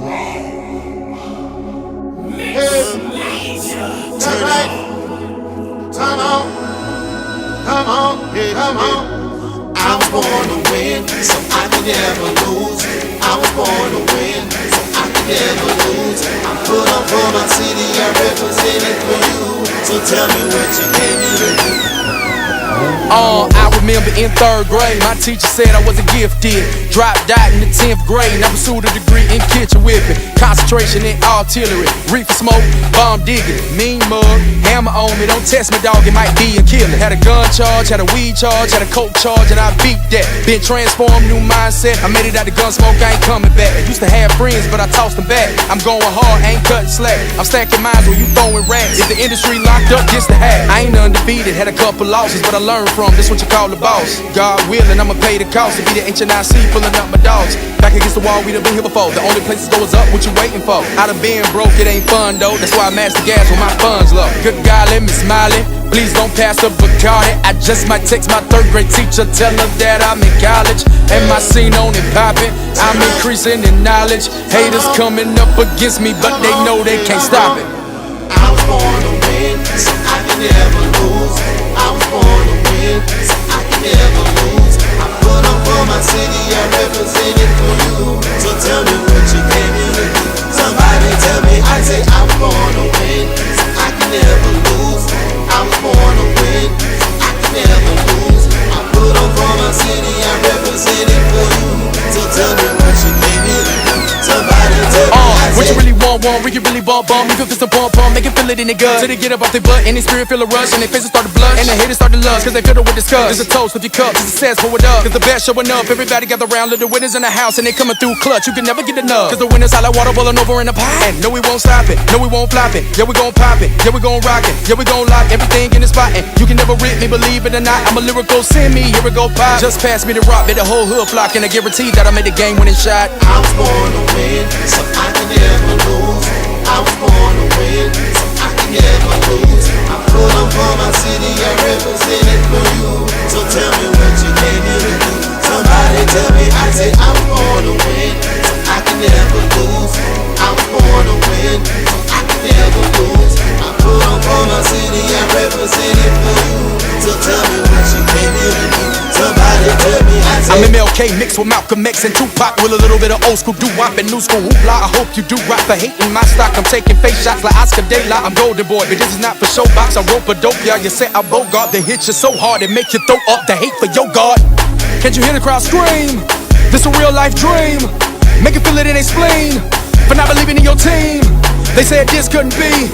Turn right, turn on, come on, yeah, come on. I was born to win, so I can never lose. I was born to win, so I can never lose. I put on for my city, I represent it for you. So tell me what you came here to do. I remember in 3rd grade, my teacher said I wasn't gifted. Dropped out in the 10th grade, now pursued a degree in kitchen whipping. Concentration in artillery, reefer smoke, bomb digging, mean mug, hammer on me. Don't test me, dog, it might be a killer. Had a gun charge, had a weed charge, had a coke charge, and I beat that. Been transformed, new mindset. I made it out the gun smoke, I ain't coming back. I used to have friends, but I tossed them back. I'm going hard, ain't cutting slack. I'm stacking mines when you throwing rats. If the industry locked up, gets the hat. I ain't undefeated, had a couple losses, but I learned from this what you call the boss. God willing, I'ma pay the cost to be the HNIC pulling up my dogs. Back against the wall, we done been here before. The only place to go is up, what you waiting for? Out of being broke, it ain't fun though. That's why I match the gas when my funds low. Good God, let me smile it. Please don't pass up Bacardi. I just might text my 3rd grade teacher, tell her that I'm in college. And my scene on it popping, I'm increasing in knowledge. Haters coming up against me, but they know they can't stop it. I was born to win, so I can never lose. I was born to win, so I can never lose. I put on for my city, I represent it for you. So tell me what you came here to do. Somebody tell me, I say I was born to win, so I can never lose. I was born to win, so I can never lose. I put on for my city, I represent it for you. So tell me what you came here to do. Somebody tell me, I say what you really want, we can really bump, we can fist and pump, make it feel it in their gut. Till they get up off their butt, and their spirit feel a rush, and their faces start to blush, and their haters start to lust, cause they feel it with disgust. There's a toast with your cup, it's a success, pour it up, cause the best showing up. Everybody gather around, let the winners in the house, and they coming through clutch, you can never get enough. Cause the winners hot like water boiling over in the pot. And no, we won't stop it, no, we won't flop it. Yeah, we gon' pop it, yeah, we gon' rock it. Yeah, we gon' lock everything in the spot, and you can never rip me, believe it or not. I'm a lyrical, send me, here we go pop. Just pass me the rock, made the whole hood flock, and I guarantee that I made the game winning shot. I was born to win, so I can never lose. I was born to win, so I can never lose. I put on for my city, I represent it for you. So tell me what you came here to do. Somebody tell me, I say I was born to win, so I can never lose. I was born to win, so I can never lose. I put on for my city, I represent it for you. So tell me what you came here to do. Somebody tell me, I say I'm MLK mixed with Malcolm X and Tupac, with a little bit of old school doo-wop and new school hoopla. I hope you do rock for hating my stock. I'm taking face shots like Oscar De La. I'm golden boy, but this is not for showbox. I rope a dope, y'all. You say I bogart, they hit you so hard it make you throw up the hate for your God. Can't you hear the crowd scream? This a real life dream. Make it feel it in their spleen for not believing in your team. They said this couldn't be,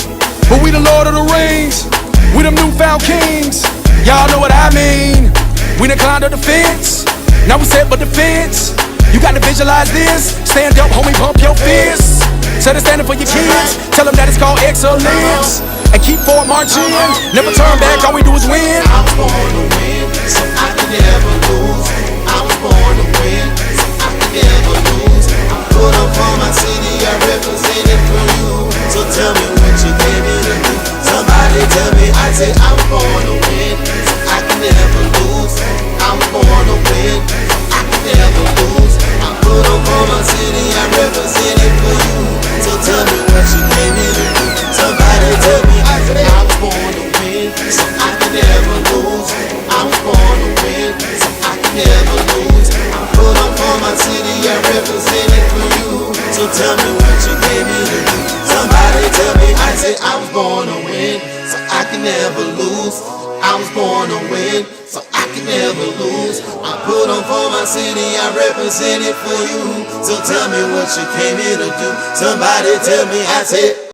but we the Lord of the Rings. We them newfound kings. Y'all know what I mean. We done climbed up the fence, now we set but the fence. You gotta visualize this. Stand up, homie, pump your fists. Set a standard for your kids. Tell them that it's called excellence. And keep forward marching. Never turn back, all we do is win. I was born to win, so I can never lose. I was born to win, so I can never lose. I put up for my city, I represent it for you. So tell me what you came here to do. Somebody tell me, I say I was born to win, so I can never lose. I was born to win, so I can never lose. I put up for my city, I represent it for you. So tell me what you came here to do. Somebody tell me, I say I was born to win, so I can never lose. I was born to win, so I can never lose. I put up for my city, I represent it for you. So tell me what you came here to do. Somebody tell me, I say I was born to win, so I can never lose. I was born to win, so I can never lose. I put on for my city, I represent it for you. So tell me what you came here to do. Somebody tell me, I said